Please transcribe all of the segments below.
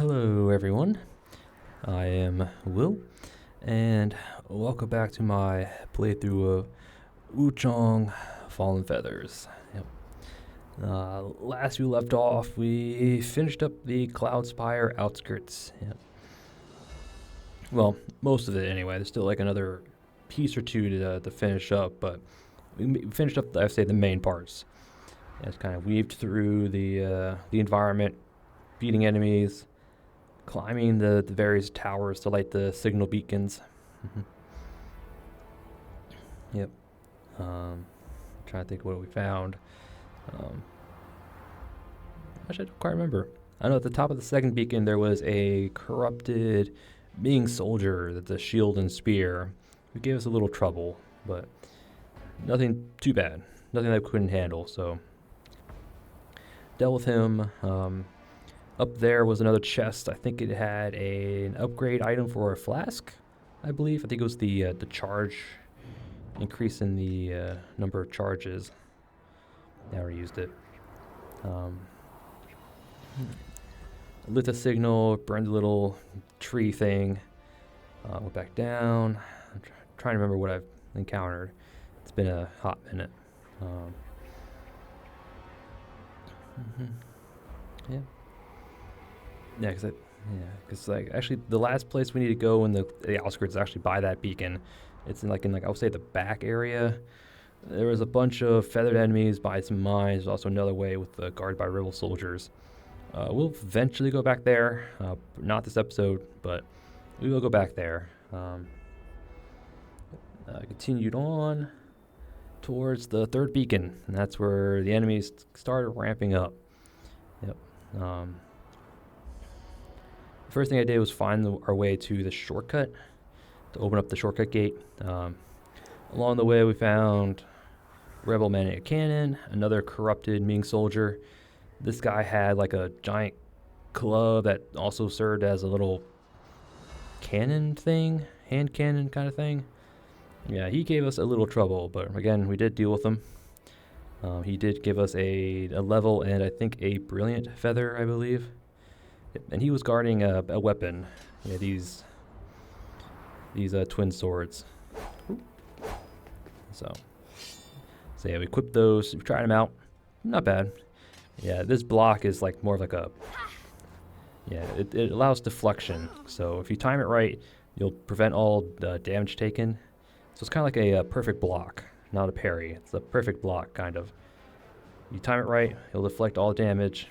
Hello everyone, I am Will, and welcome back to my playthrough of Wuchang Fallen Feathers. Yep. Last we left off, we finished up the Cloudspire outskirts. Yep. Well, most of it anyway. There's still like another piece or two to finish up, but we finished up, I'd say, the main parts. And it's kind of weaved through the environment, beating enemies, climbing the various towers to light the signal beacons. Yep. Trying to think what we found. Actually, I don't quite remember. I know at the top of the second beacon there was a corrupted Ming soldier with a shield and spear who gave us a little trouble, but nothing too bad. Nothing that we couldn't handle, so dealt with him. Up there was another chest. I think it had an upgrade item for a flask, I believe. I think it was the charge, increase in the number of charges. Never used it. Lit the signal, burned the little tree thing. Went back down. I'm trying to remember what I've encountered. It's been a hot minute. Yeah. Yeah, because like actually the last place we need to go in the outskirts is actually by that beacon. It's in like I would say the back area. There was a bunch of feathered enemies by some mines. There's also another way with guarded by rebel soldiers. We'll eventually go back there. Not this episode, but we will go back there. Continued on towards the third beacon, and that's where the enemies started ramping up. Yep. First thing I did was find our way to the shortcut to open up the shortcut gate. Along the way, we found rebel man and a cannon, another corrupted Ming soldier. This guy had like a giant club that also served as a little cannon thing, hand cannon kind of thing. Yeah, he gave us a little trouble, but again, we did deal with him. He did give us a level and I think a brilliant feather, I believe. And he was guarding a weapon. Yeah, these twin swords. So yeah, we equipped those. We tried them out. Not bad. Yeah, this block is like more of like a. Yeah, it allows deflection. So if you time it right, you'll prevent all damage taken. So it's kind of like a perfect block, not a parry. It's a perfect block, kind of. You time it right, it'll deflect all damage.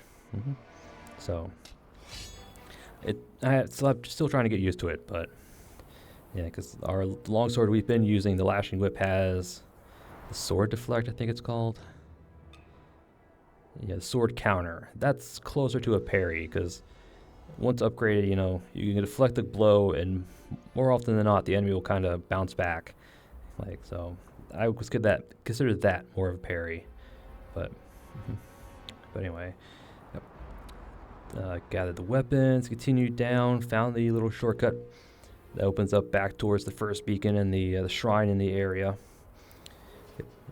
So. I'm still trying to get used to it, but yeah, because our longsword we've been using, the lashing whip, has the sword deflect, I think it's called. Yeah, the sword counter. That's closer to a parry, because once upgraded, you can deflect the blow, and more often than not, the enemy will kind of bounce back. So I would consider that more of a parry, but anyway. Gathered the weapons, continued down, found the little shortcut that opens up back towards the first beacon and the shrine in the area.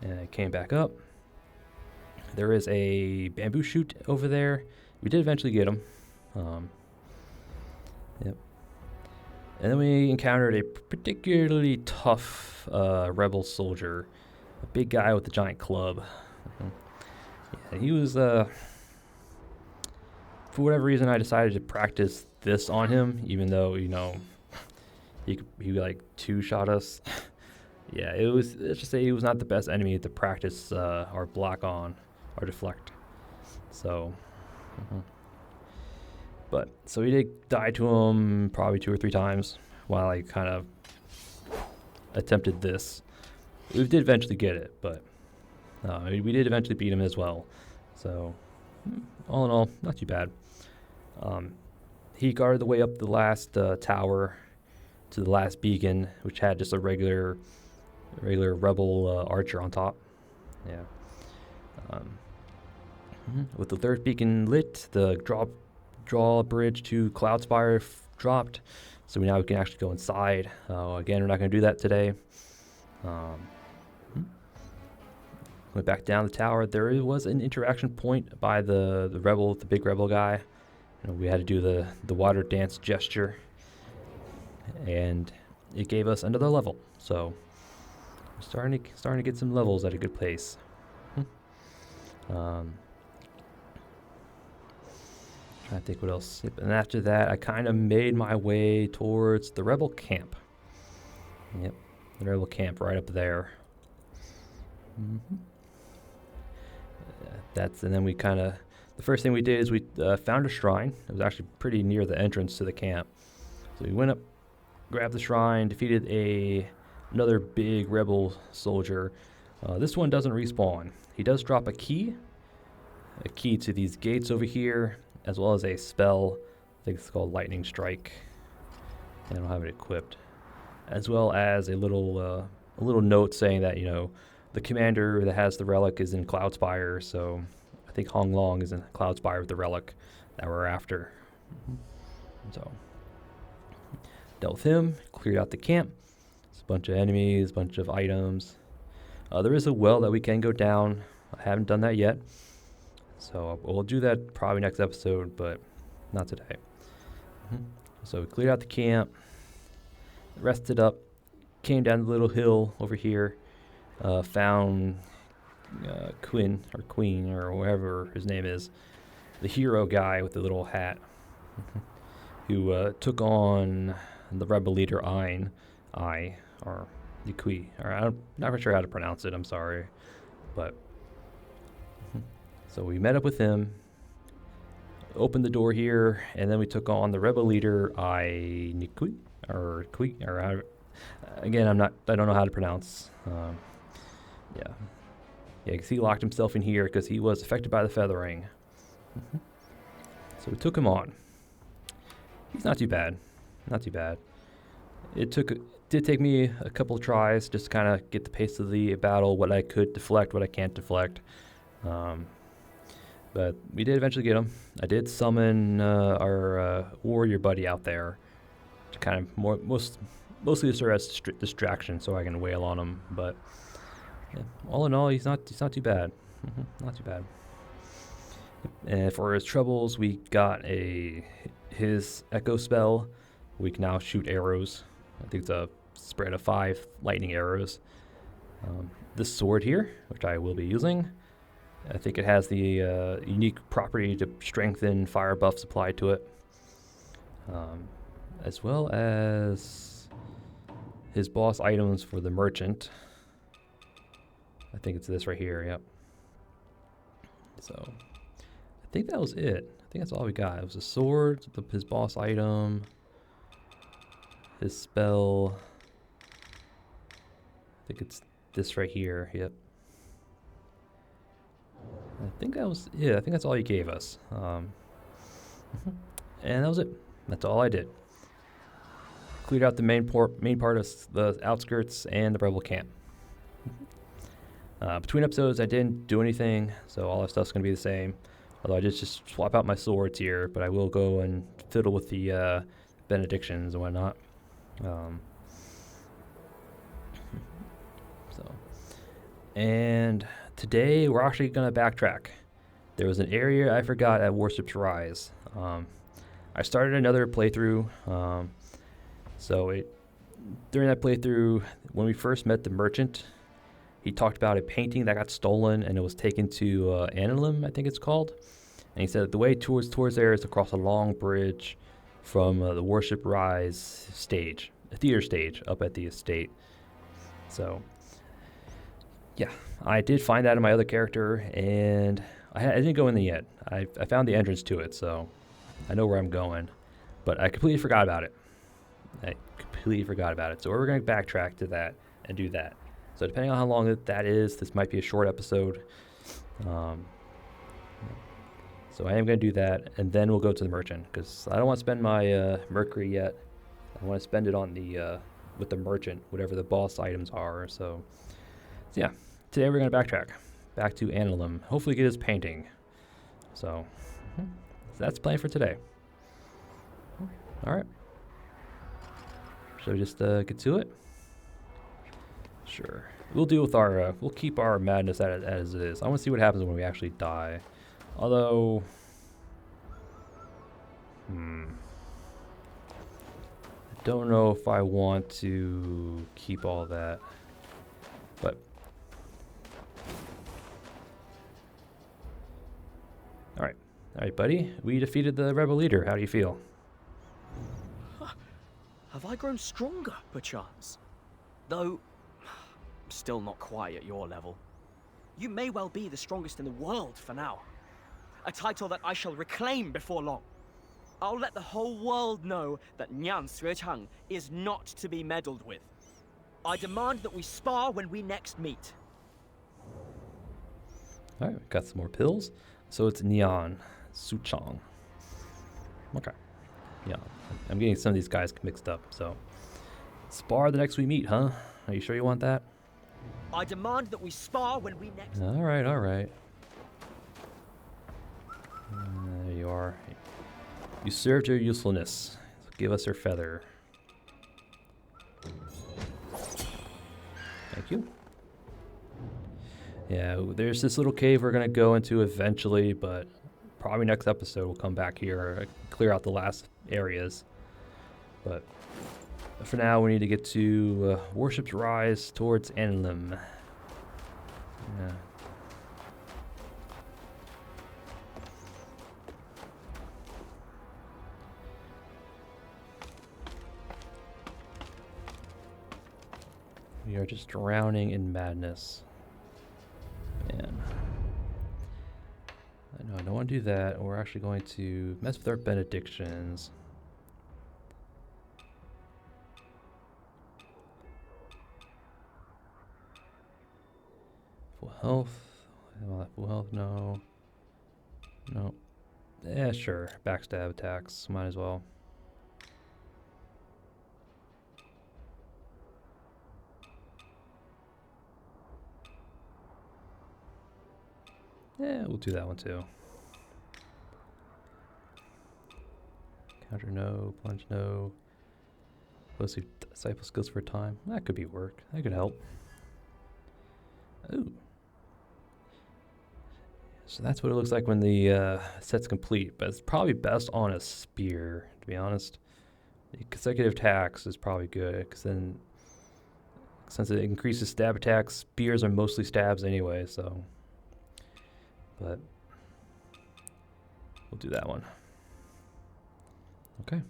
And came back up. There is a bamboo shoot over there. We did eventually get him. Yep. And then we encountered a particularly tough rebel soldier, a big guy with a giant club. Yeah, he was for whatever reason, I decided to practice this on him, even though, he like two-shot us. Yeah, let's just say he was not the best enemy to practice our block on, or deflect. So, so we did die to him probably 2 or 3 times while I kind of attempted this. We did eventually get it, but we did eventually beat him as well. So, all in all, not too bad. He guarded the way up the last tower to the last beacon, which had just a regular rebel archer on top. Yeah. With the third beacon lit, the drawbridge to Cloudspire dropped, so now we can actually go inside. Again, we're not going to do that today. Went back down the tower. There was an interaction point by the big rebel guy. we had to do the water dance gesture, and it gave us another level. So we're starting to get some levels at a good pace. Trying to think what else. Yep, and after that, I kind of made my way towards the rebel camp. Yep, the rebel camp right up there. And then we kind of, the first thing we did is we found a shrine. It was actually pretty near the entrance to the camp. So we went up, grabbed the shrine, defeated another big rebel soldier. This one doesn't respawn. He does drop a key to these gates over here, as well as a spell. I think it's called Lightning Strike. I don't have it equipped. As well as a little note saying that, the commander that has the relic is in Cloudspire, so I think Hong Long is in Cloudspire with the relic that we're after. So, dealt with him, cleared out the camp. It's a bunch of enemies, a bunch of items. There is a well that we can go down. I haven't done that yet, so we'll do that probably next episode, but not today. So we cleared out the camp, rested up, came down the little hill over here, found Quinn or whatever his name is, the hero guy with the little hat, who took on the rebel leader or Yukui, or I'm not sure how to pronounce it. I'm sorry, but so we met up with him, opened the door here, and then we took on the rebel leader Nikui or Kui, or again, I don't know how to pronounce. Yeah, because he locked himself in here because he was affected by the feathering. So we took him on. He's not too bad. It did take me a couple of tries just to kind of get the pace of the battle, what I could deflect, what I can't deflect. But we did eventually get him. I did summon our warrior buddy out there to kind of mostly to serve as distraction so I can wail on him. But yeah, all in all, he's not too bad. Not too bad. And for his troubles, we got his echo spell. We can now shoot arrows. I think it's a spread of 5 lightning arrows. This sword here, which I will be using, I think it has the unique property to strengthen fire buffs applied to it, as well as his boss items for the merchant. I think it's this right here, yep. So I think that was it. I think that's all we got. It was a sword, his boss item, his spell. I think it's this right here, yep. I think that was it. I think that's all he gave us. And that was it. That's all I did. Cleared out the main part of the outskirts and the rebel camp. Between episodes, I didn't do anything, so all that stuff's going to be the same. Although I just swap out my swords here, but I will go and fiddle with the benedictions and whatnot. And today we're actually going to backtrack. There was an area I forgot at Warship's Rise. I started another playthrough. During that playthrough, when we first met the merchant, he talked about a painting that got stolen and it was taken to Annalum, I think it's called. And he said the way towards there is to cross a long bridge from the Warship Rise stage, a theater stage up at the estate. So, yeah, I did find that in my other character, and I didn't go in there yet. I found the entrance to it, so I know where I'm going. But I completely forgot about it. So we're going to backtrack to that and do that. So depending on how long that is, this might be a short episode. So I am going to do that, and then we'll go to the merchant, because I don't want to spend my Mercury yet. I want to spend it on with the merchant, whatever the boss items are. So yeah, today we're going to backtrack back to Annalum. Hopefully get his painting. So that's the plan for today. All right. Should we just get to it? Sure. We'll deal with we'll keep our madness as it is. I want to see what happens when we actually die. Although, I don't know if I want to keep all that, but all right, buddy. We defeated the rebel leader. How do you feel? Have I grown stronger, perchance? Though, I'm still not quite at your level. You may well be the strongest in the world for now. A title that I shall reclaim before long. I'll let the whole world know that Nyan Suchang is not to be meddled with. I demand that we spar when we next meet. All right, got some more pills. So it's Nyan Suchang. Okay. Yeah, I'm getting some of these guys mixed up. So, spar the next we meet, huh? Are you sure you want that? I demand that we spar when we next. All right, all right. There you are. You served your usefulness. Give us your feather. Thank you. Yeah, there's this little cave we're gonna go into eventually, but probably next episode we'll come back here, clear out the last areas. But for now, we need to get to Worship's Rise towards Annalum. Yeah. We are just drowning in madness. Man. I don't want to do that. We're actually going to mess with our benedictions. Full health. Full health, no. No. Yeah, sure. Backstab attacks. Might as well. Yeah, we'll do that one too. Counter no, plunge no. Mostly disciple skills for a time. That could be work. That could help. Ooh. So that's what it looks like when the set's complete, but it's probably best on a spear, to be honest. The consecutive attacks is probably good, because then, since it increases stab attacks, spears are mostly stabs anyway, so. But we'll do that one. Okay.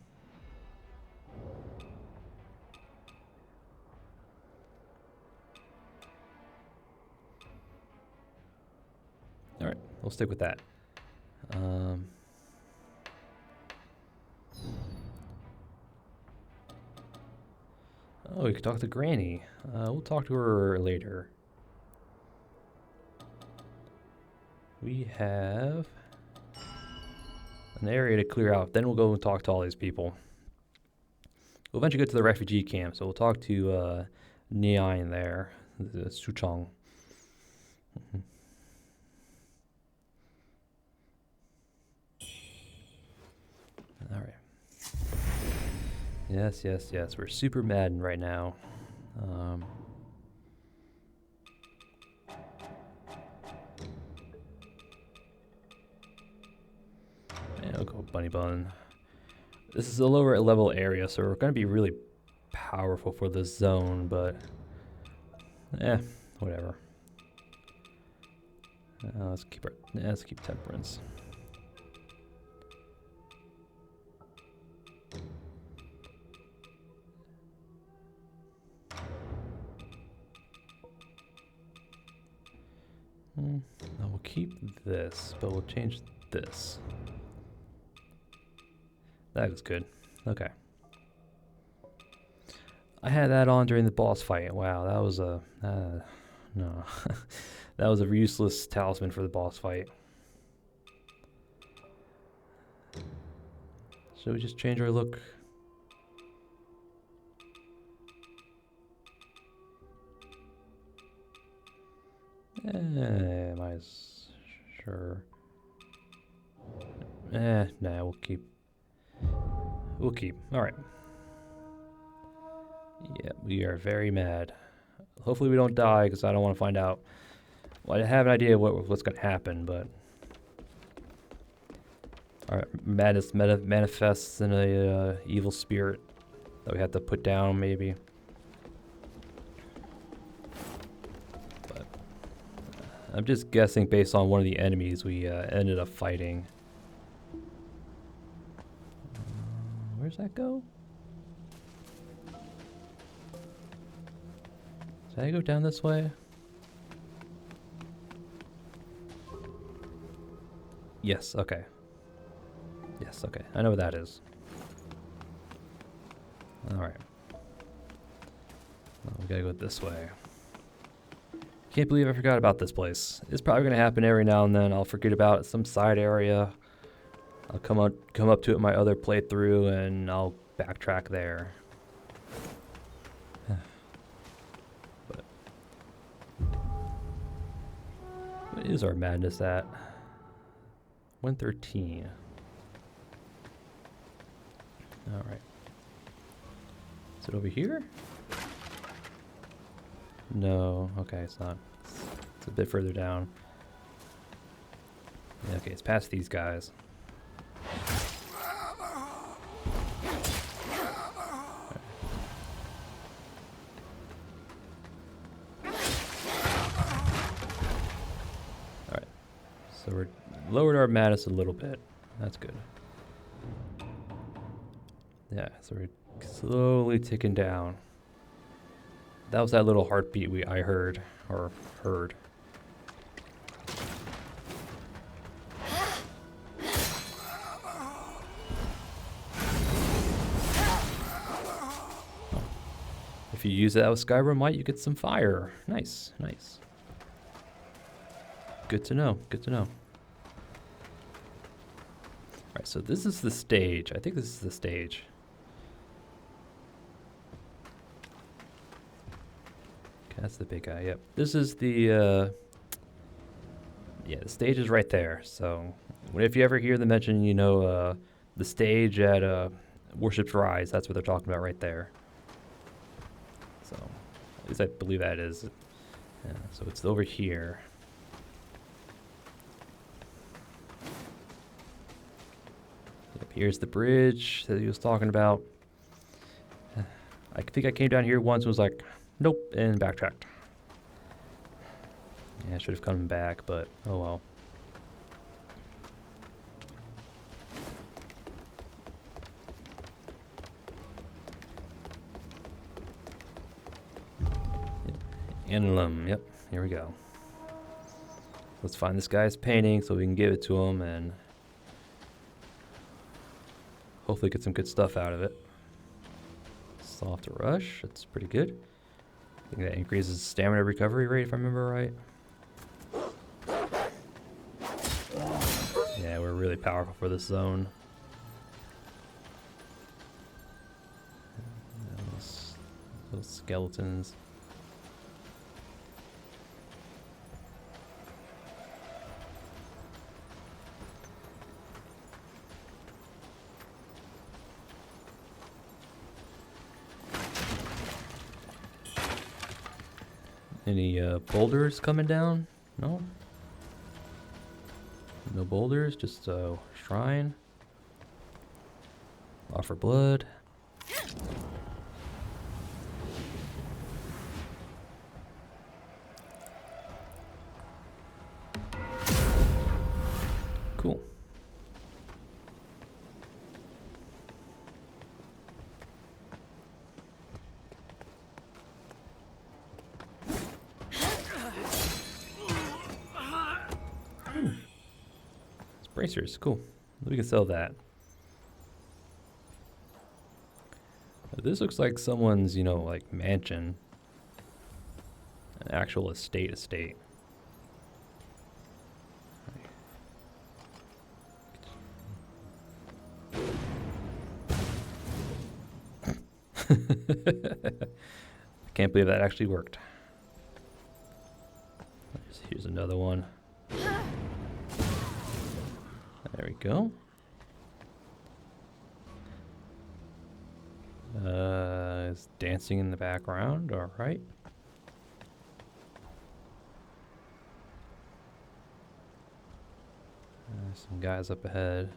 All right, we'll stick with that. Oh, we could talk to Granny. We'll talk to her later. We have an area to clear out. Then we'll go and talk to all these people. We'll eventually get to the refugee camp, so we'll talk to Nian there, the Suchang. All right. Yes, yes, yes. We're super maddened right now. Yeah, I'll go Bunny Bun. This is a lower level area, so we're going to be really powerful for the zone, but whatever. Let's keep temperance. No, we'll keep this, but we'll change this. That was good. Okay. I had that on during the boss fight. Wow, that was a no. That was a useless talisman for the boss fight. Should we just change our look? Might as sure. Nah, we'll keep. We'll keep. All right. Yeah, we are very mad. Hopefully we don't die, because I don't want to find out. Well, I have an idea what's going to happen, but Our madness manifests in a evil spirit that we have to put down, maybe. But I'm just guessing based on one of the enemies we ended up fighting. Where's that go? Did I go down this way? Yes, okay. Yes, okay. I know where that is. Alright. Well, we gotta go this way. Can't believe I forgot about this place. It's probably gonna happen every now and then. I'll forget about some side area. I'll come up to it in my other playthrough and I'll backtrack there. But what is our madness at? 113. Alright. Is it over here? No. Okay, it's not. It's a bit further down. Yeah, okay, it's past these guys. Alright. So we're lowered our madness a little bit. That's good. Yeah, so we're slowly ticking down. That was that little heartbeat I heard. If you use that with Skyrim Light, you get some fire. Nice, nice. Good to know, good to know. Alright, so this is the stage. I think this is the stage. Okay, that's the big guy, yep. This is the, yeah, the stage is right there. So, if you ever hear them mention, you know, the stage at Worship's Rise, that's what they're talking about right there. So, at least I believe that is. Yeah, so it's over here. Yep, here's the bridge that he was talking about. I think I came down here once and was like, nope, and backtracked. Yeah, I should have come back, but oh well. Annalum, yep, here we go. Let's find this guy's painting so we can give it to him and hopefully get some good stuff out of it. Soft rush, that's pretty good. I think that increases stamina recovery rate if I remember right. Yeah, we're really powerful for this zone. Those skeletons. Any boulders coming down? No? No boulders, just a shrine. Offer blood. Cool. Bracers, cool. We can sell that. This looks like someone's, you know, like mansion. An actual estate. I can't believe that actually worked. Here's another one. There we go. It's dancing in the background, alright. Some guys up ahead.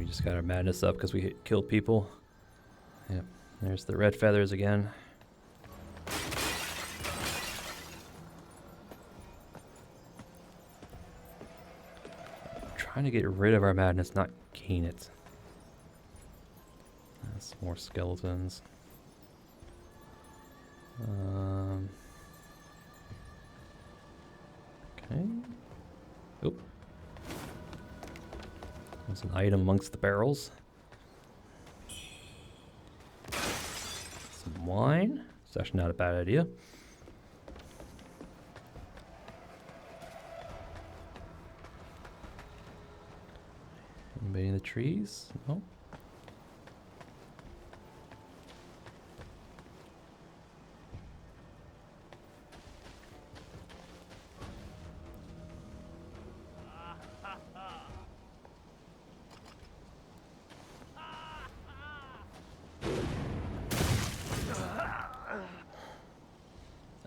just got our madness up because we killed people. Yep, there's the red feathers again. Trying to get rid of our madness, not gain it. That's more skeletons. Okay. Oop. There's an item amongst the barrels. Some wine. It's actually not a bad idea. Anybody in the trees? No.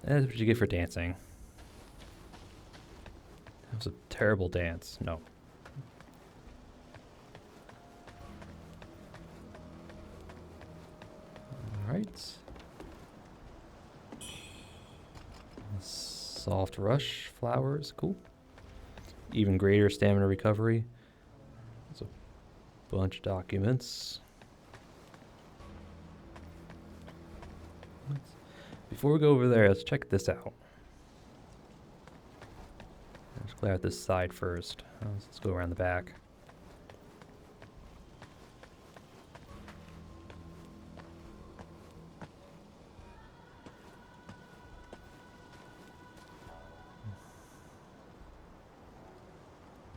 That's what you get for dancing. That was a terrible dance. No. Alright. Soft rush flowers. Cool. Even greater stamina recovery. There's a bunch of documents. Before we go over there, let's check this out. Let's clear out this side first. Let's go around the back.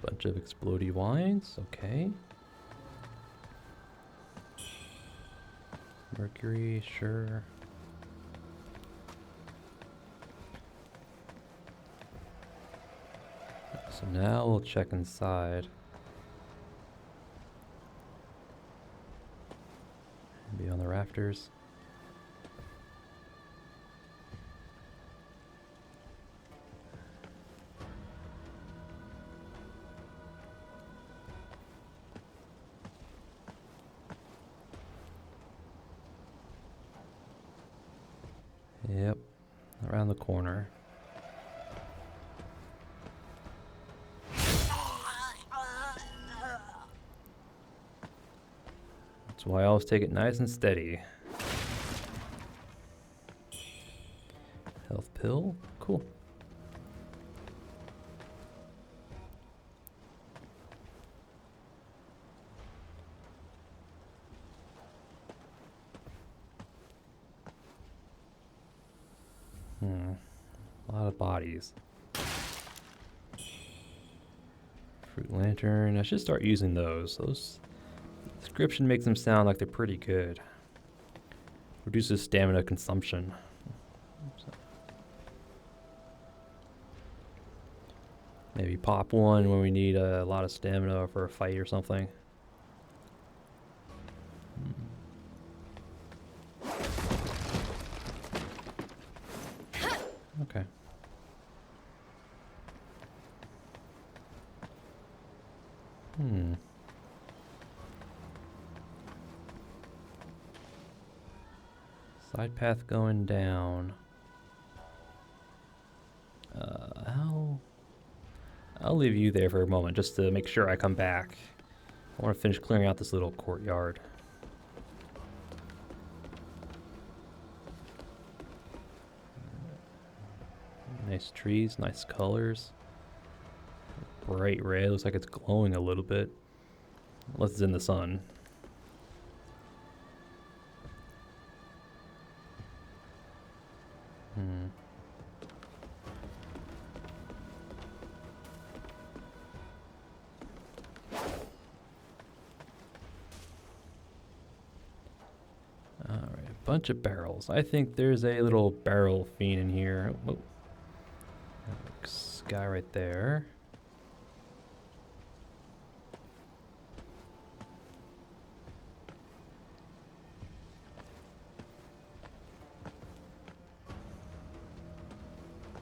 Bunch of explodey wines, okay. Mercury, sure. So now we'll check inside. Be on the rafters. Yep, around the corner. That's why I always take it nice and steady. Health pill, cool. A lot of bodies. Fruit lantern. I should start using those. Those description makes them sound like they're pretty good. Reduces stamina consumption. Maybe pop one when we need a lot of stamina for a fight or something. Okay. Side path going down. I'll leave you there for a moment just to make sure I come back. I want to finish clearing out this little courtyard. Nice trees, nice colors. Bright red, looks like it's glowing a little bit. Unless it's in the sun. Alright, a bunch of barrels. I think there's a little barrel fiend in here. Oh. Guy right there.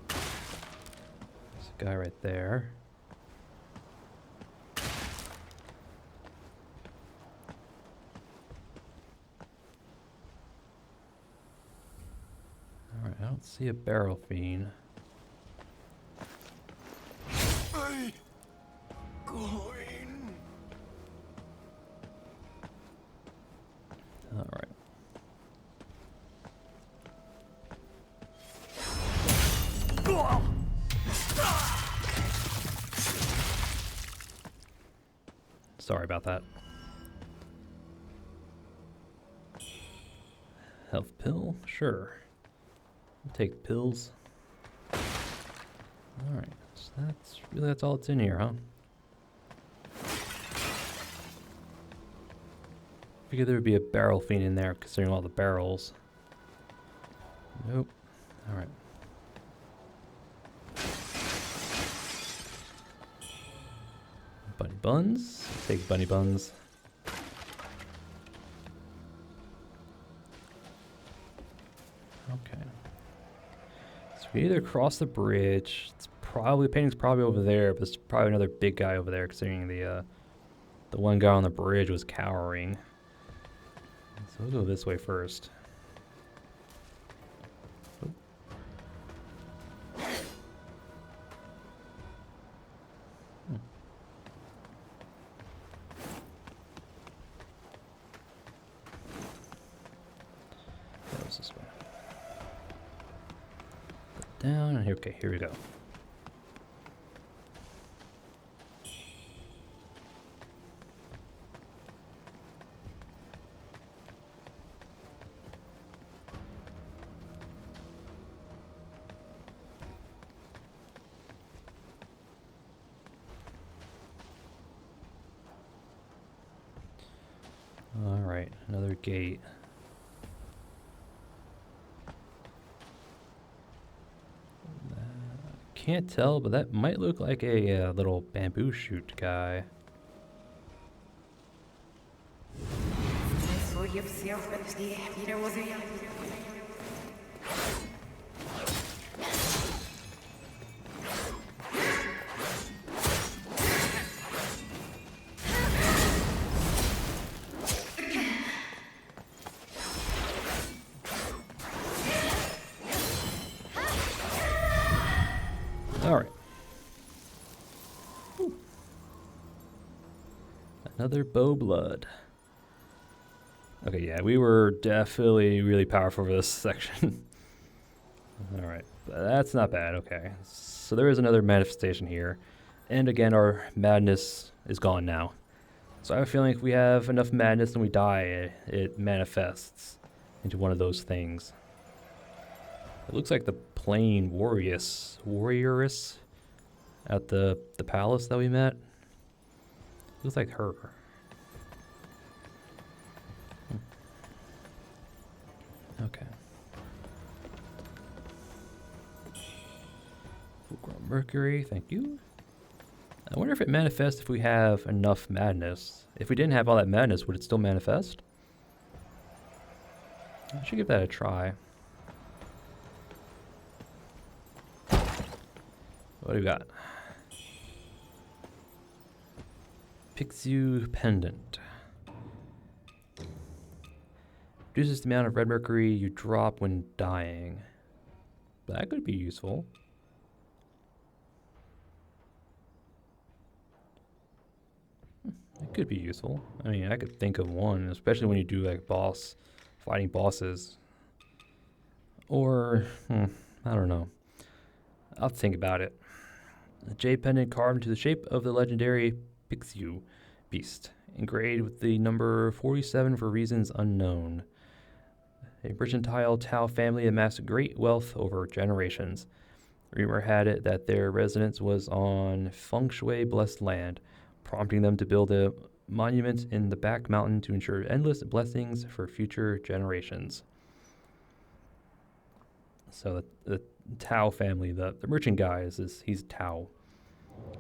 There's a guy right there. Let's see a barrel fiend. Alright. Sorry about that. Health pill? Sure. We'll take pills. Alright, so that's all that's in here, huh? Figured there would be a barrel fiend in there considering all the barrels. Nope. Alright. Bunny buns. Take bunny buns. Okay. So we either cross the bridge. It's probably the painting's probably over there, but there's probably another big guy over there considering the one guy on the bridge was cowering. So we'll go this way first. That was this way. Put down and here. Okay, here we go. Alright, another gate. Can't tell, but that might look like a little bamboo shoot guy. Alright. Another bow blood. Okay, yeah, we were definitely really powerful for this section. Alright, but that's not bad, okay. So there is another manifestation here. And again, our madness is gone now. So I have a feeling if we have enough madness and we die, it manifests into one of those things. It looks like the plain warrioress at the palace that we met. Looks like her. Okay. Fulcrum Mercury, thank you. I wonder if it manifests if we have enough madness. If we didn't have all that madness, would it still manifest? I should give that a try. What do we got? Pixie Pendant. Reduces the amount of red mercury you drop when dying. That could be useful. It could be useful. I mean, I could think of one, especially when you do like fighting bosses. Or, I don't know. I'll think about it. A jade pendant carved into the shape of the legendary Pixie beast, engraved with the number 47 for reasons unknown. A mercantile Tao family amassed great wealth over generations. Rumor had it that their residence was on feng shui blessed land, prompting them to build a monument in the back mountain to ensure endless blessings for future generations. So the Tao family, the merchant guy, he's Tao.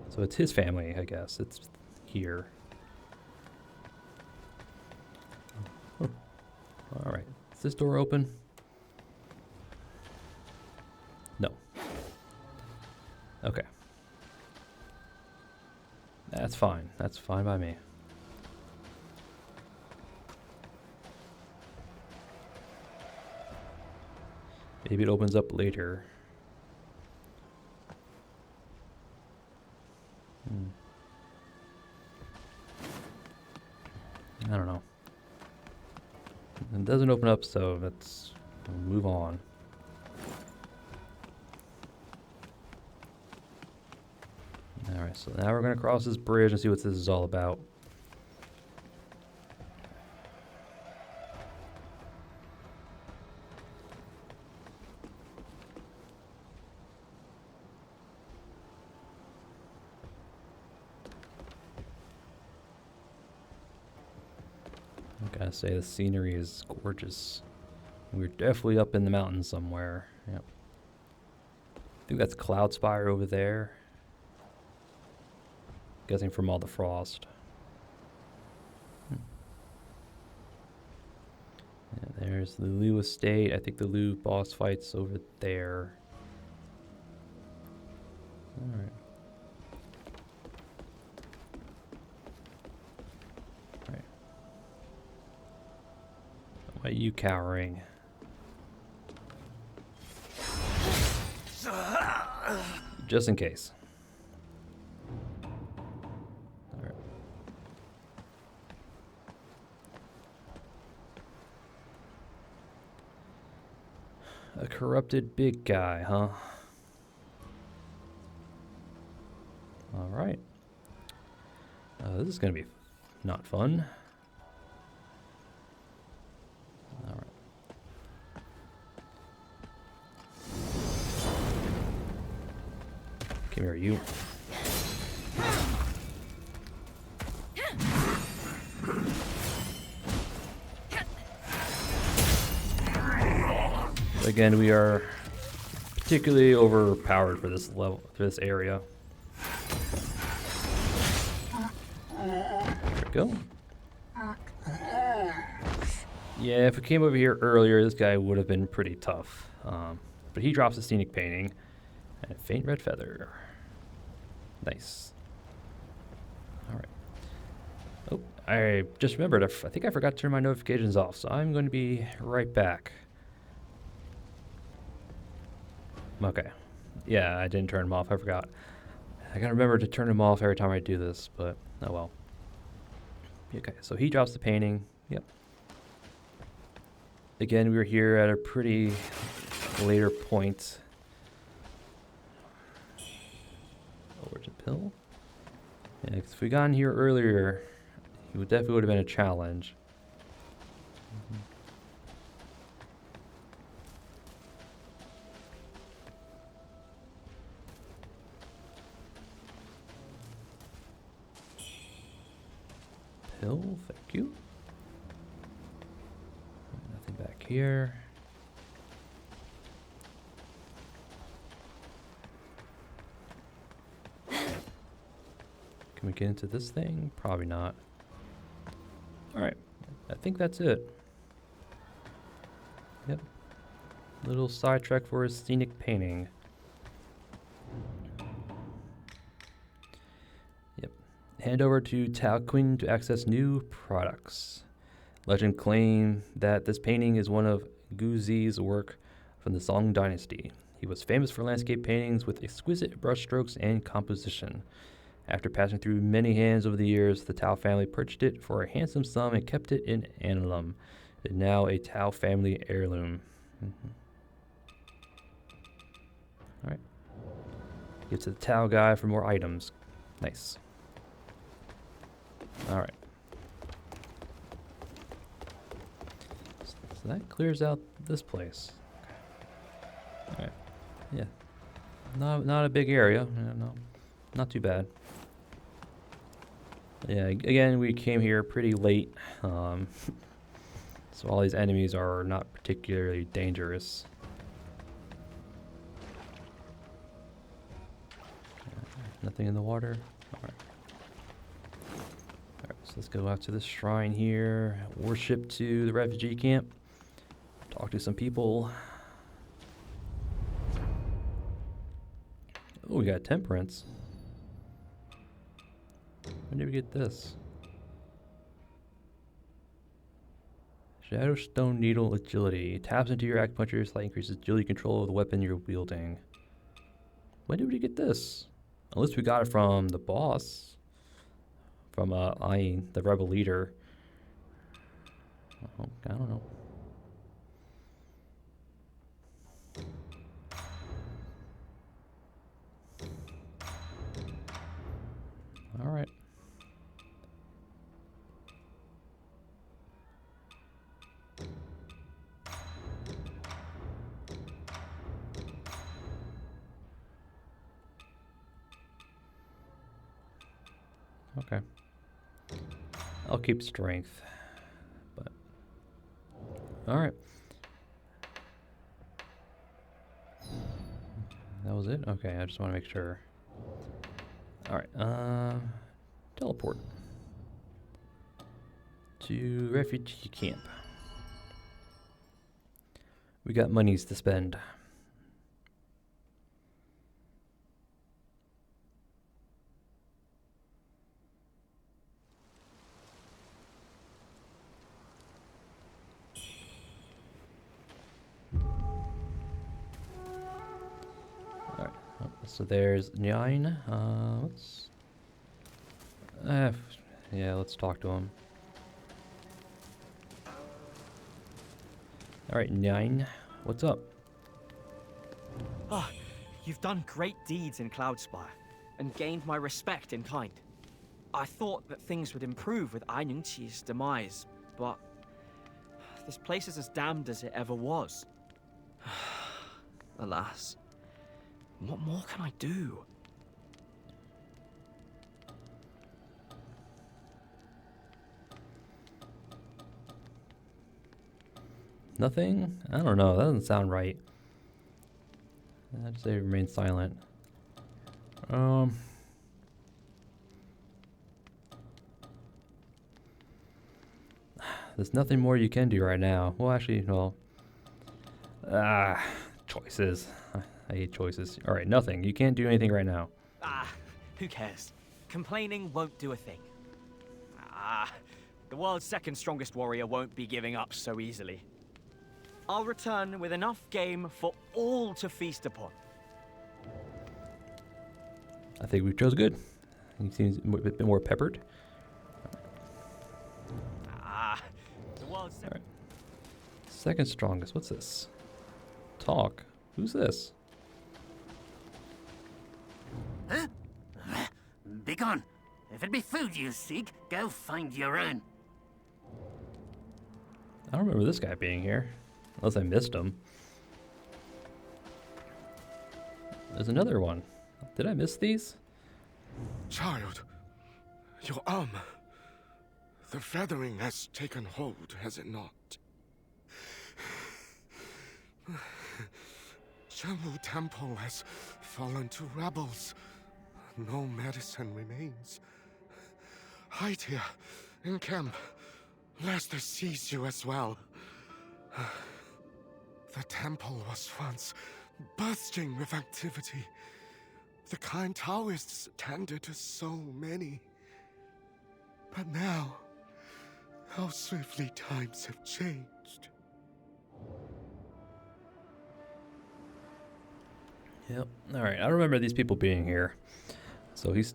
So it's his family, I guess. It's here. Oh. All right. Is this door open? No. Okay. That's fine. That's fine by me. Maybe it opens up later. I don't know. It doesn't open up, so let's move on. Alright, so now we're going to cross this bridge and see what this is all about. I gotta say, the scenery is gorgeous. We're definitely up in the mountains somewhere. Yep. I think that's Cloud Spire over there. Guessing from all the frost. Yeah, there's the Lu estate. I think the Lu boss fight's over there. Alright. Alright. Why are you cowering? Just in case. Alright. A corrupted big guy, huh? Alright. This is gonna be not fun. Alright. Come here, you. Again, we are particularly overpowered for this level, for this area. There we go. Yeah, if we came over here earlier, this guy would have been pretty tough. But he drops a scenic painting and a faint red feather. Nice. Alright. Oh, I just remembered. I think I forgot to turn my notifications off, so I'm going to be right back. Okay. Yeah, I didn't turn them off. I forgot. I gotta remember to turn them off every time I do this, but oh well. Okay, so he drops the painting. Yep. Again, we were here at a pretty later point. Origin pill. Yeah, 'cause if we got in here earlier, it definitely would have been a challenge. Pill, thank you. Nothing back here. Can we get into this thing? Probably not. Alright, I think that's it. Yep. Little sidetrack for a scenic painting. Yep. Hand over to Tao Qing to access new products. Legend claim that this painting is one of Gu Zi's work from the Song Dynasty. He was famous for landscape paintings with exquisite brushstrokes and composition. After passing through many hands over the years, the Tao family purchased it for a handsome sum and kept it in Annalum. It is now a Tao family heirloom. Alright. Get to the Tao guy for more items. Nice. Alright. So that clears out this place. Alright. Yeah. Not a big area. No, not too bad. Yeah, again, we came here pretty late, so all these enemies are not particularly dangerous. Nothing in the water? Alright. Alright, so let's go out to this shrine here, worship to the refugee camp, talk to some people. Oh, we got temperance. When did we get this? Shadowstone Needle Agility. Taps into your acupuncture, slightly increases agility control of the weapon you're wielding. When did we get this? Unless we got it from the boss. From Ayin, the rebel leader. Oh, I don't know. All right. Okay. I'll keep strength. But all right. That was it? Okay, I just want to make sure. All right. Teleport to refugee camp. We got monies to spend. So there's 9. Let's talk to him. All right, 9. What's up? Ah, you've done great deeds in Cloudspire and gained my respect in kind. I thought that things would improve with Ainungqi's demise, but this place is as damned as it ever was. Alas. What more can I do? Nothing? I don't know. That doesn't sound right. I'd say remain silent. There's nothing more you can do right now. Well, actually, choices. I hate choices. All right, nothing. You can't do anything right now. Who cares? Complaining won't do a thing. The world's second strongest warrior won't be giving up so easily. I'll return with enough game for all to feast upon. I think we chose good. He seems a bit more peppered. The world's second... All right. Second strongest. What's this? Talk. Who's this? Huh? Begone! If it be food you seek, go find your own. I don't remember this guy being here. Unless I missed him. There's another one. Did I miss these? Child, your arm. The feathering has taken hold, has it not? Zhenwu Temple has fallen to rebels. No medicine remains. Hide here, in camp, lest they seize you as well. The temple was once bursting with activity. The kind Taoists tended to so many. But now, how swiftly times have changed. Yep. All right. I don't remember these people being here. So he's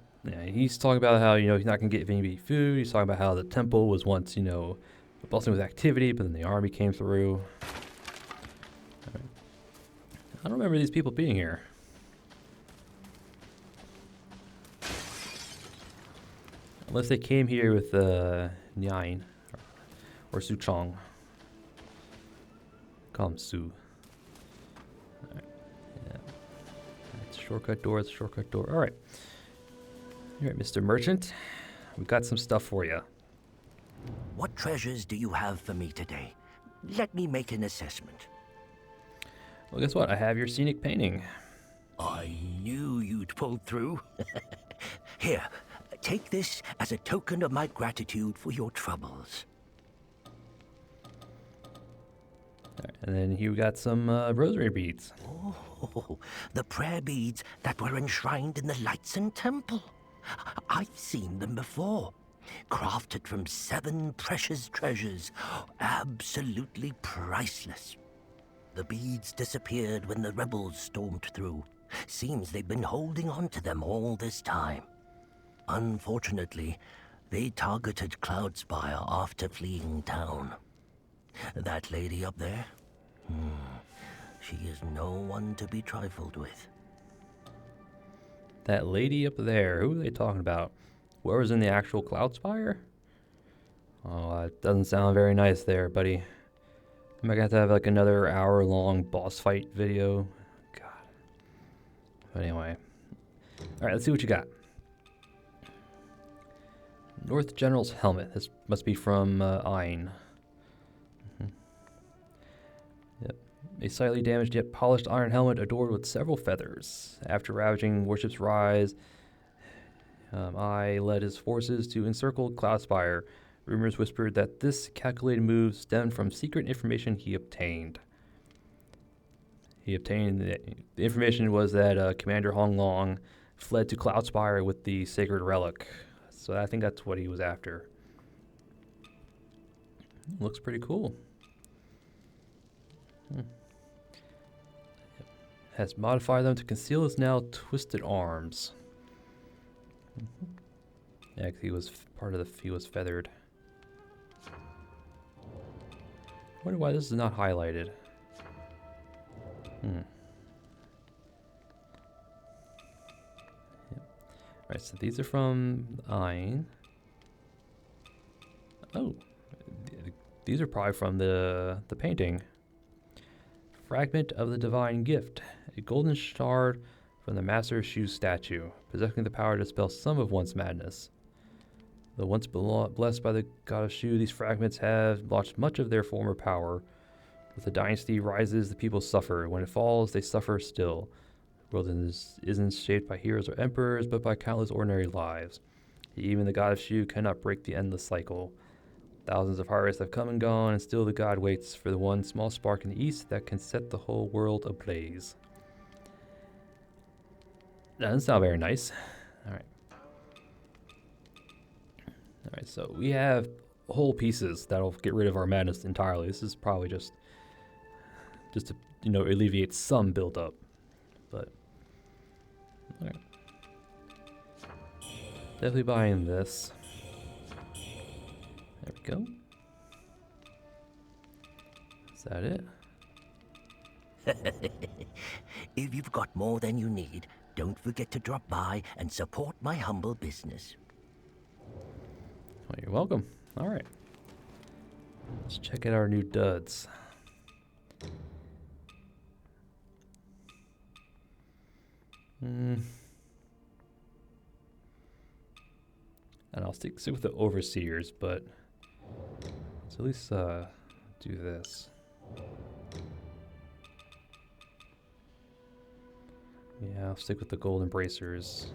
talking about how, he's not going to get any food. He's talking about how the temple was once, bustling with activity, but then the army came through. All right. I don't remember these people being here. Unless they came here with Nyan or Su Chong. Call him Su. Alright. Yeah. It's a shortcut door, it's a shortcut door. Alright. Alright, Mr. Merchant. We got some stuff for you. What treasures do you have for me today? Let me make an assessment. Well, guess what? I have your scenic painting. I knew you'd pull through. Here, take this as a token of my gratitude for your troubles. Alright, and then here we got some rosary beads. Oh, the prayer beads that were enshrined in the Lightsen Temple. I've seen them before. crafted from 7 precious treasures, absolutely priceless. The beads disappeared when the rebels stormed through. Seems they've been holding on to them all this time. Unfortunately, they targeted Cloudspire after fleeing town. That lady up there? She is no one to be trifled with. That lady up there, who are they talking about? Whoever's in the actual Cloudspire? Oh, that doesn't sound very nice there, buddy. Am I gonna have to have like another hour-long boss fight video? God. But anyway. Alright, let's see what you got. North General's helmet. This must be from Ayn. Yep. A slightly damaged yet polished iron helmet adorned with several feathers. After ravaging Worship's rise, I led his forces to encircle Cloudspire. Rumors whispered that this calculated move stemmed from secret information he obtained. The information was that Commander Hong Long fled to Cloudspire with the sacred relic. So I think that's what he was after. Looks pretty cool. Has modified them to conceal his now twisted arms. Yeah, 'cause he was he was feathered. Wonder why this is not highlighted. Right, so these are from Ayn. Oh, these are probably from the painting. Fragment of the Divine Gift. A golden shard from the Master Shu statue, possessing the power to dispel some of one's madness. Though once blessed by the god of Shu, these fragments have lost much of their former power. As the dynasty rises, the people suffer. When it falls, they suffer still. The world isn't shaped by heroes or emperors, but by countless ordinary lives. Even the god of Shu cannot break the endless cycle. Thousands of harvests have come and gone, and still the god waits for the one small spark in the east that can set the whole world ablaze. That doesn't sound very nice. Alright, so we have whole pieces that'll get rid of our madness entirely. This is probably just to, alleviate some buildup. But, alright. Definitely buying this. There we go. Is that it? If you've got more than you need, don't forget to drop by and support my humble business. Well, you're welcome. All right. Let's check out our new duds. And I'll stick with the overseers, but let's at least do this. Yeah, I'll stick with the gold embracers.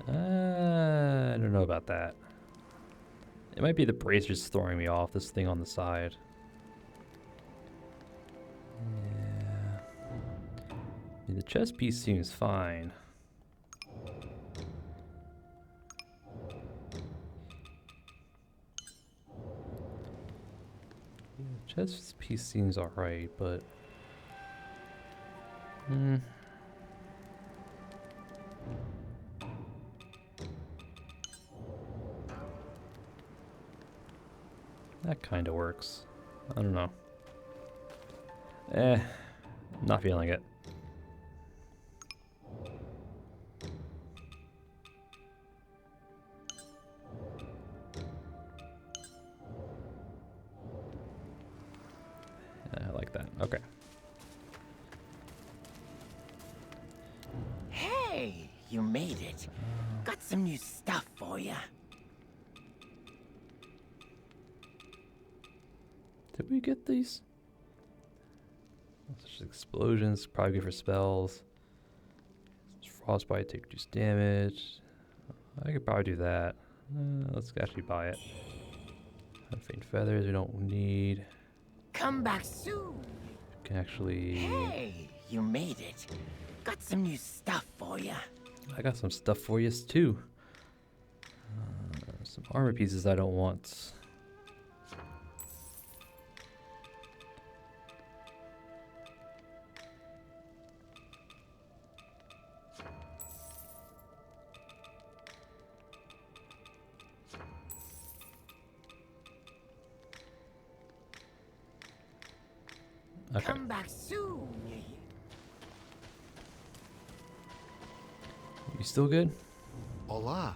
I don't know about that. It might be the bracers throwing me off, this thing on the side. Yeah. The chest piece seems fine. The chest piece seems alright, but... That kind of works. I don't know. Not feeling it. I like that. Okay. Hey, you made it. Got some new stuff for you. Did we get these? Such explosions, probably good for spells. Frostbite, take reduced damage. I could probably do that. Let's actually buy it. Faint feathers we don't need. Come back soon. Can actually. Hey, you made it. Got some new stuff for you. I got some stuff for you too. Some armor pieces I don't want. Okay. Come back soon. You still good? Hola.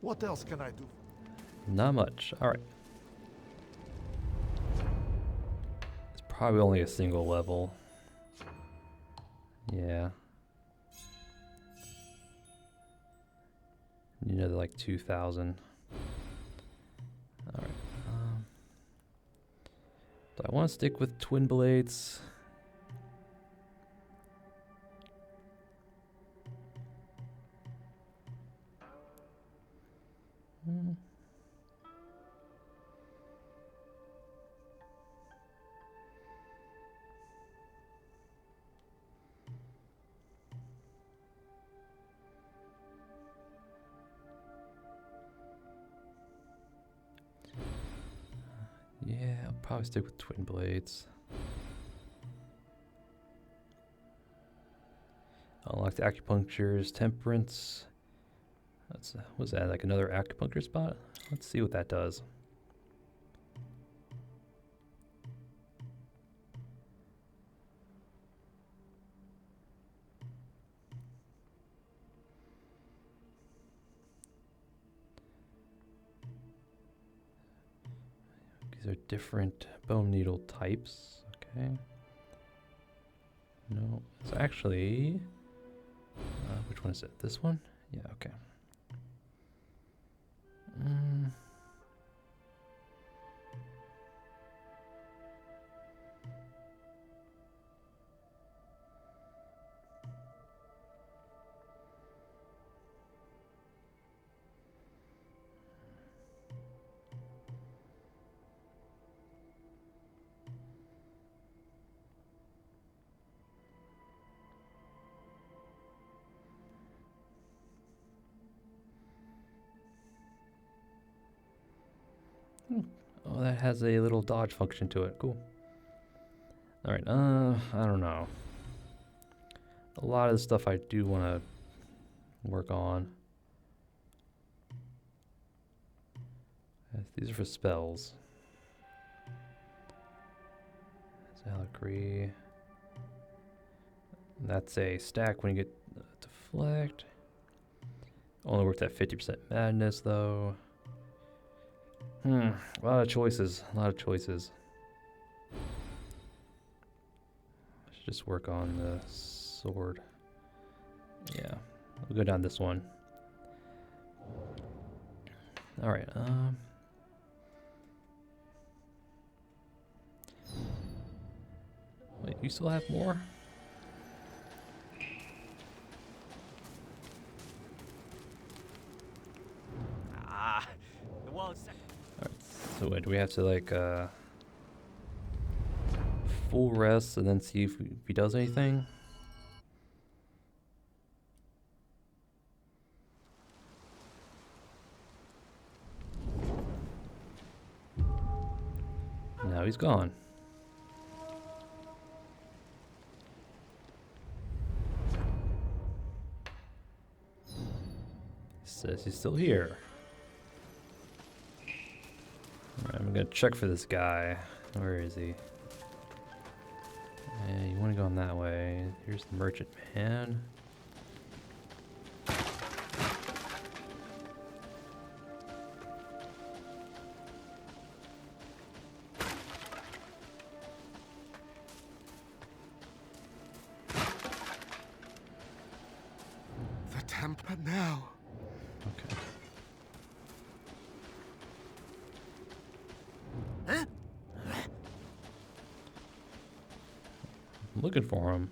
What else can I do? Not much. Alright. It's probably only a single level. Yeah. You know, they're like 2,000. Alright. Do I want to stick with twin blades? Yeah, I'll probably stick with twin blades. Unlock the acupunctures, temperance. Was that like another acupuncture spot? Let's see what that does. These are different bone needle types. Okay. No, it's actually. Which one is it? This one? Yeah, okay. Oh, that has a little dodge function to it. Cool. Alright, I don't know. A lot of the stuff I do want to work on. These are for spells. Allegory. That's a stack when you get deflect. Only worked at 50% madness though. A lot of choices. A lot of choices. I should just work on the sword. Yeah, we'll go down this one. All right. Wait, you still have more? The world's second. Alright, so wait, do we have to like full rest and then see if he does anything? Now he's gone. Says he's still here. Alright, I'm gonna check for this guy. Where is he? Yeah, you want to go on that way. Here's the merchant man. The temper now. Okay. I'm looking for him.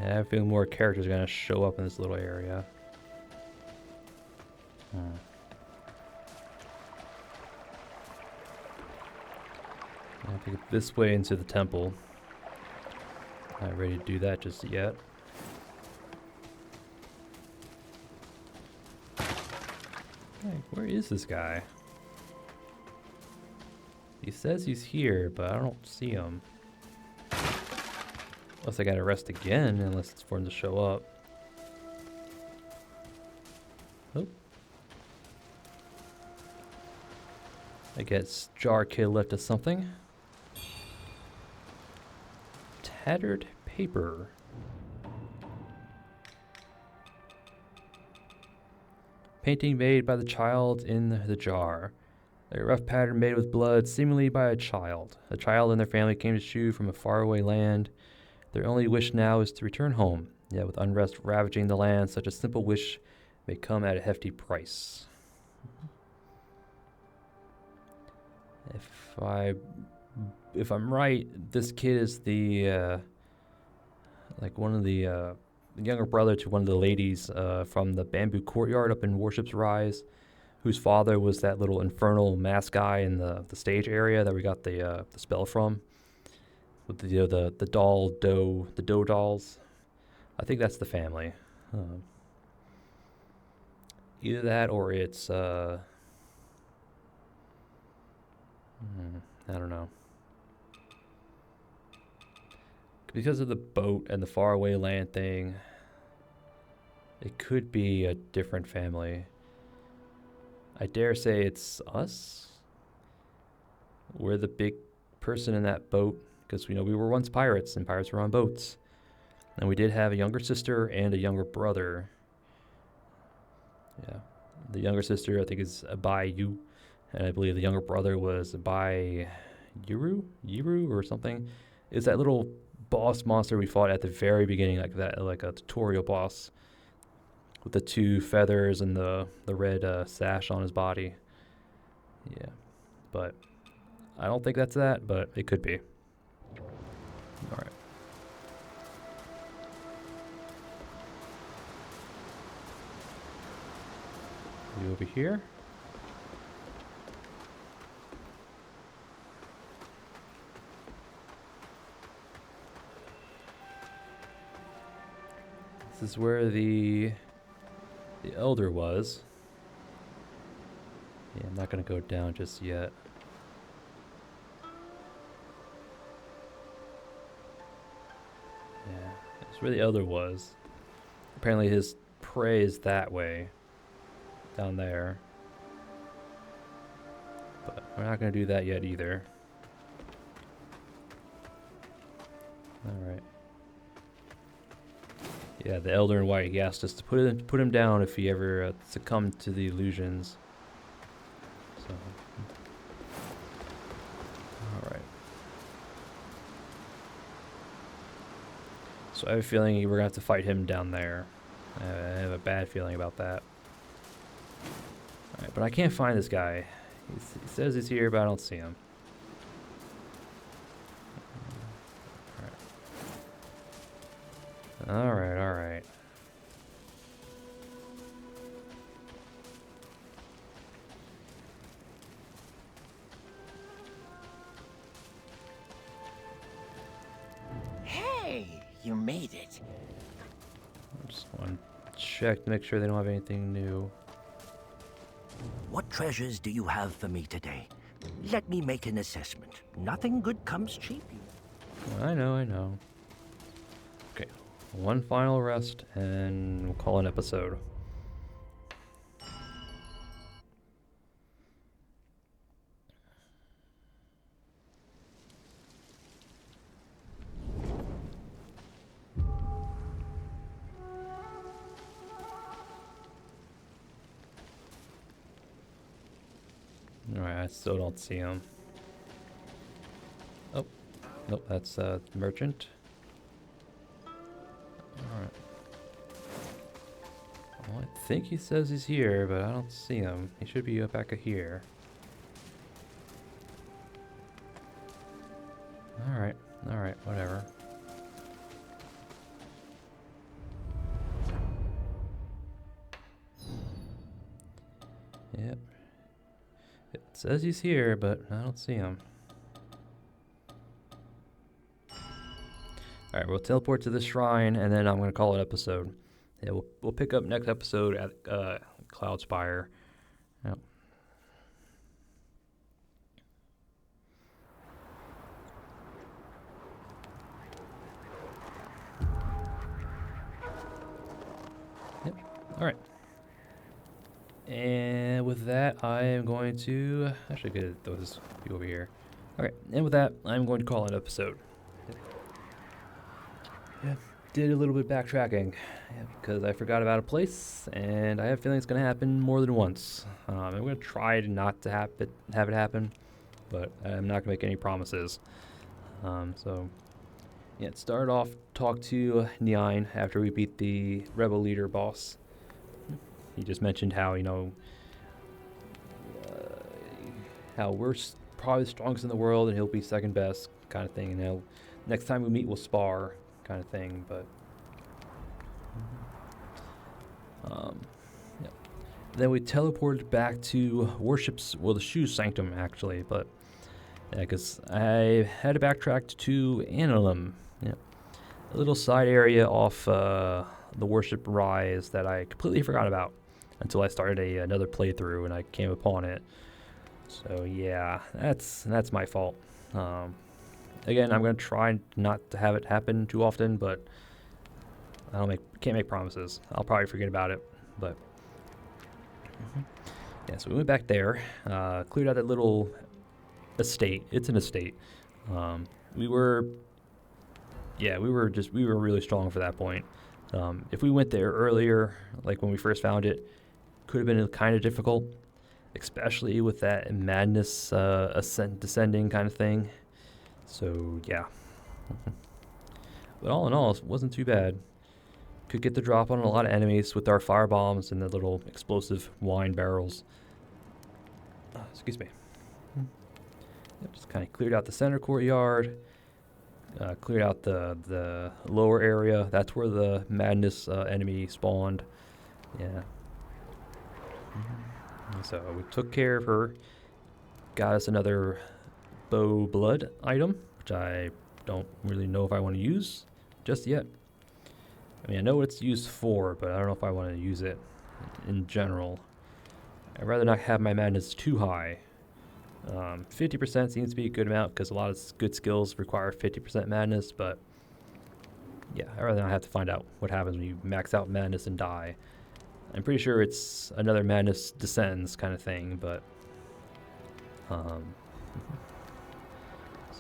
I have a feeling more characters are going to show up in this little area. I have to get this way into the temple. Not ready to do that just yet. Hey, where is this guy? He says he's here, but I don't see him. Unless I gotta rest again, unless it's for him to show up. Oh. I guess Jar Kid left us something. Tattered paper. Painting made by the child in the jar. A rough pattern made with blood, seemingly by a child. A child and their family came to Shu from a faraway land. Their only wish now is to return home. Yet with unrest ravaging the land, such a simple wish may come at a hefty price. If I'm right, this kid is the like one of the younger brother to one of the ladies from the bamboo courtyard up in Warship's Rise, whose father was that little infernal mask guy in the stage area that we got the spell from. With the dough dolls. I think that's the family. Either that or it's I don't know. Because of the boat and the faraway land thing, it could be a different family. I dare say it's us. We're the big person in that boat. Because we were once pirates, and pirates were on boats. And we did have a younger sister and a younger brother. Yeah. The younger sister, I think, is Bai Yu. And I believe the younger brother was Bai Yiru or something. It's that little boss monster we fought at the very beginning, like a tutorial boss. With the two feathers and the red sash on his body. Yeah. But I don't think that's that, but it could be. All right. You over here? This is where the elder was. Yeah, I'm not gonna go down just yet. Yeah, that's where the elder was. Apparently his prey is that way. Down there. But we're not going to do that yet either. Alright. Yeah, the elder in white, he asked us to put him down if he ever succumbed to the illusions. So. Alright. So I have a feeling we're going to have to fight him down there. I have a bad feeling about that. Alright, but I can't find this guy. He says he's here, but I don't see him. Alright, alright. Hey, you made it. I just want to check to make sure they don't have anything new. What treasures do you have for me today? Let me make an assessment. Nothing good comes cheap. I know. Okay, one final rest, and we'll call an episode. Alright, I still don't see him. Oh, nope, that's merchant. Alright. Well, I think he says he's here, but I don't see him. He should be back here. Alright, whatever. Yep. It says he's here, but I don't see him. Alright, we'll teleport to the shrine, and then I'm going to call it episode. Yeah, we'll pick up next episode at Cloud Spire. Yep. Yep. Alright. And with that, I am going to actually get those over here. Okay, and with that, I'm going to call it an episode. Yeah, did a little bit of backtracking because I forgot about a place, and I have a feeling it's going to happen more than once. I'm going to try to not to have it happen, but I'm not going to make any promises. So, yeah, start off, talk to Nyan after we beat the rebel leader boss. He just mentioned how, how we're probably the strongest in the world and he'll be second best kind of thing. And next time we meet, we'll spar kind of thing. But, yeah. Then we teleported back to the Shu Sanctum, actually. But, yeah, because I had to backtrack to Annalum. Yeah. A little side area off the worship rise that I completely forgot about until I started another playthrough and I came upon it. So yeah, that's my fault. Again, I'm gonna try not to have it happen too often, but can't make promises. I'll probably forget about it, but yeah. So we went back there, cleared out that little estate. It's an estate. We were really strong for that point. If we went there earlier, like when we first found it, could have been kind of difficult, especially with that madness descending kind of thing. So yeah. But all in all, it wasn't too bad. Could get the drop on a lot of enemies with our fire bombs and the little explosive wine barrels. Excuse me. Yep, just kind of cleared out the center courtyard. Cleared out the lower area. That's where the madness enemy spawned. Yeah. So we took care of her. Got us another bow blood item, which I don't really know if I want to use just yet. I mean, I know what it's used for, but I don't know if I want to use it in general. I'd rather not have my madness too high. 50% seems to be a good amount because a lot of good skills require 50% madness, but yeah, I'd rather not have to find out what happens when you max out madness and die. I'm pretty sure it's another madness descends kind of thing, but so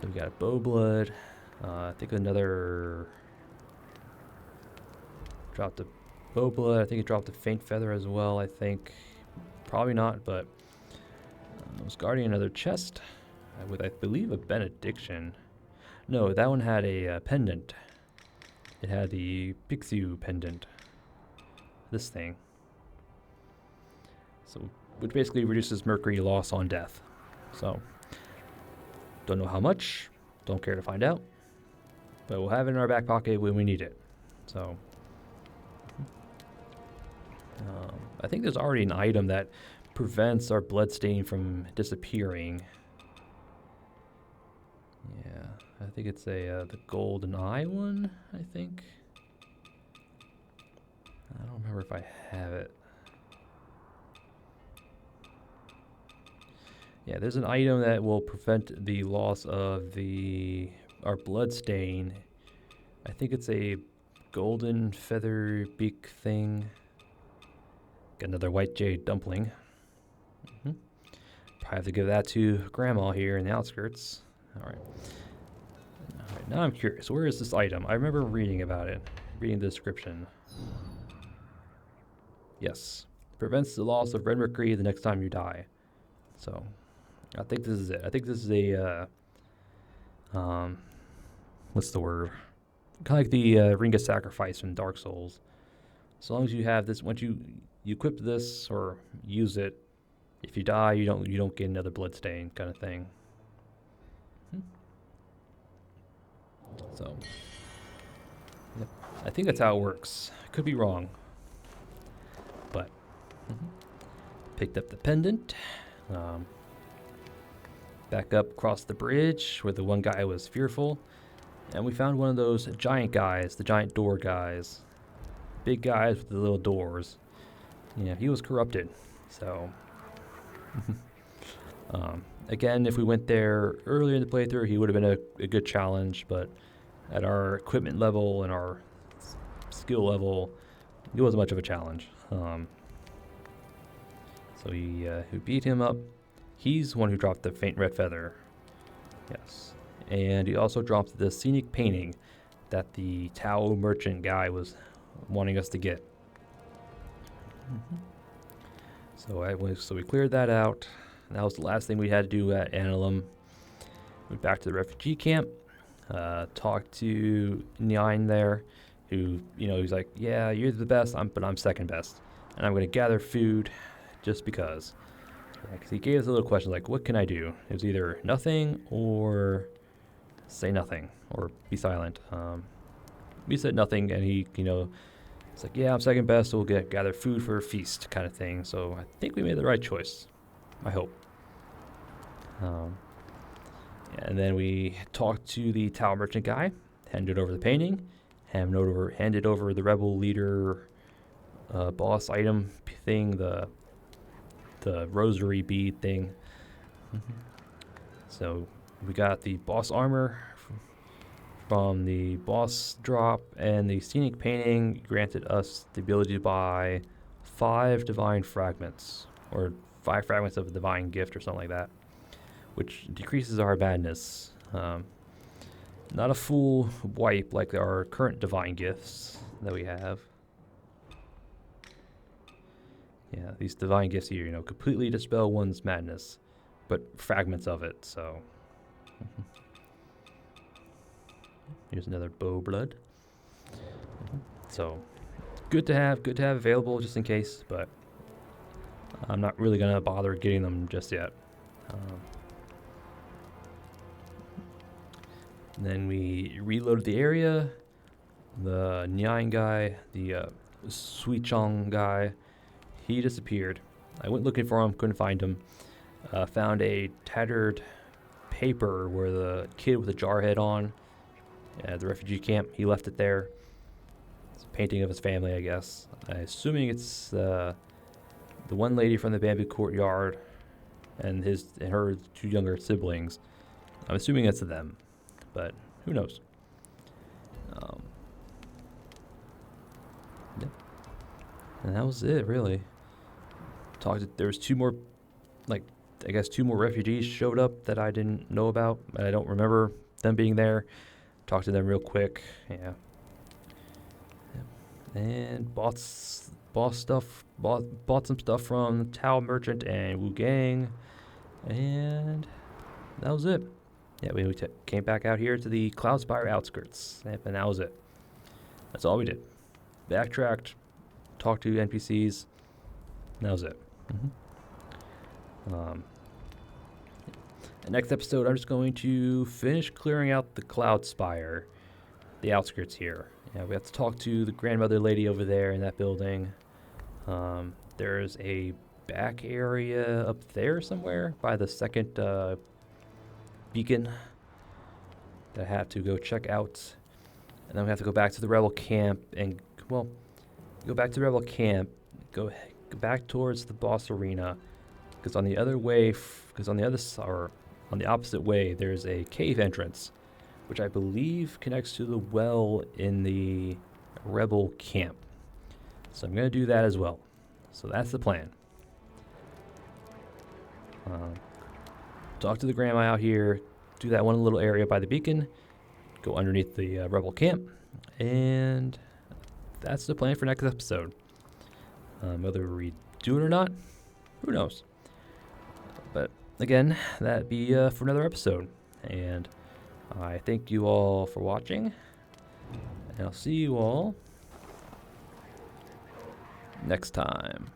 we got a bow blood. I think another dropped a bow blood. I think it dropped a faint feather as well. I think probably not, but I was guarding another chest with, I believe, a benediction. No, that one had a pendant. It had the Pixiu pendant. This thing. So, which basically reduces mercury loss on death. So, don't know how much. Don't care to find out. But we'll have it in our back pocket when we need it. So, I think there's already an item that prevents our bloodstain from disappearing. Yeah, I think it's the golden eye one, I think. I don't remember if I have it. Yeah, there's an item that will prevent the loss of our blood stain. I think it's a golden feather beak thing. Got another white jade dumpling. Probably have to give that to Grandma here in the outskirts. All right, now I'm curious. Where is this item? I remember reading about it, reading the description. Yes, prevents the loss of red mercury the next time you die. So, I think this is it. I think this is a what's the word? Kind of like the Ring of Sacrifice in Dark Souls. As long as you have this, once you equip this or use it, if you die, you don't get another bloodstain kind of thing. So, yep. I think that's how it works. Could be wrong, but picked up the pendant. Back up across the bridge where the one guy was fearful, and we found one of those giant guys, the giant door guys, big guys with the little doors. Yeah, he was corrupted. So, again, if we went there earlier in the playthrough, he would have been a good challenge, but at our equipment level and our skill level, it wasn't much of a challenge. So we beat him up. He's the one who dropped the faint red feather. Yes. And he also dropped the scenic painting that the Tao merchant guy was wanting us to get. So we cleared that out. That was the last thing we had to do at Annalum. Went back to the refugee camp. Talked to Nyan there, who, he's like, yeah, you're the best, but I'm second best. And I'm going to gather food just because. Because he gave us a little question like, what can I do? It was either nothing or say nothing or be silent. We said nothing, and he, it's like, yeah, I'm second best, so we'll gather food for a feast kind of thing. So I think we made the right choice. I hope. And then we talked to the Tao merchant guy, handed over the painting, handed over the rebel leader boss item thing, the rosary bead thing. So we got the boss armor from the boss drop, and the scenic painting granted us the ability to buy 5 divine fragments, or 5 fragments of a divine gift or something like that, which decreases our badness. Not a full wipe like our current divine gifts that we have. Yeah, these divine gifts here, completely dispel one's madness, but fragments of it, so. Here's another bow blood. So, good to have available just in case, but I'm not really going to bother getting them just yet. Then we reloaded the area. The Nyan guy, the Wuchang guy, he disappeared. I went looking for him, couldn't find him. Found a tattered paper where the kid with the jar head on at the refugee camp, he left it there. It's a painting of his family, I guess. I'm assuming it's the one lady from the bamboo courtyard and her 2 younger siblings. I'm assuming it's them, but who knows? Yeah. And that was it, really. There was 2 more, I guess 2 more refugees showed up that I didn't know about. I don't remember them being there. Talked to them real quick, yeah. And bought some stuff from the Tao merchant and Wu Gang, and that was it. Yeah, we came back out here to the Cloudspire outskirts, and that was it. That's all we did. Backtracked, talked to NPCs, and that was it. The next episode, I'm just going to finish clearing out the Cloudspire, the outskirts here. Yeah, we have to talk to the grandmother lady over there in that building. There's a back area up there somewhere by the second beacon that I have to go check out. And then we have to go back to the rebel camp and, go back to the rebel camp, go back towards the boss arena, because on the opposite way, there's a cave entrance, which I believe connects to the well in the rebel camp. So I'm going to do that as well. So that's the plan. Talk to the grandma out here, do that one little area by the beacon, go underneath the rebel camp, and that's the plan for next episode. Whether we do it or not, who knows? But again, that'd be for another episode. And I thank you all for watching. And I'll see you all next time.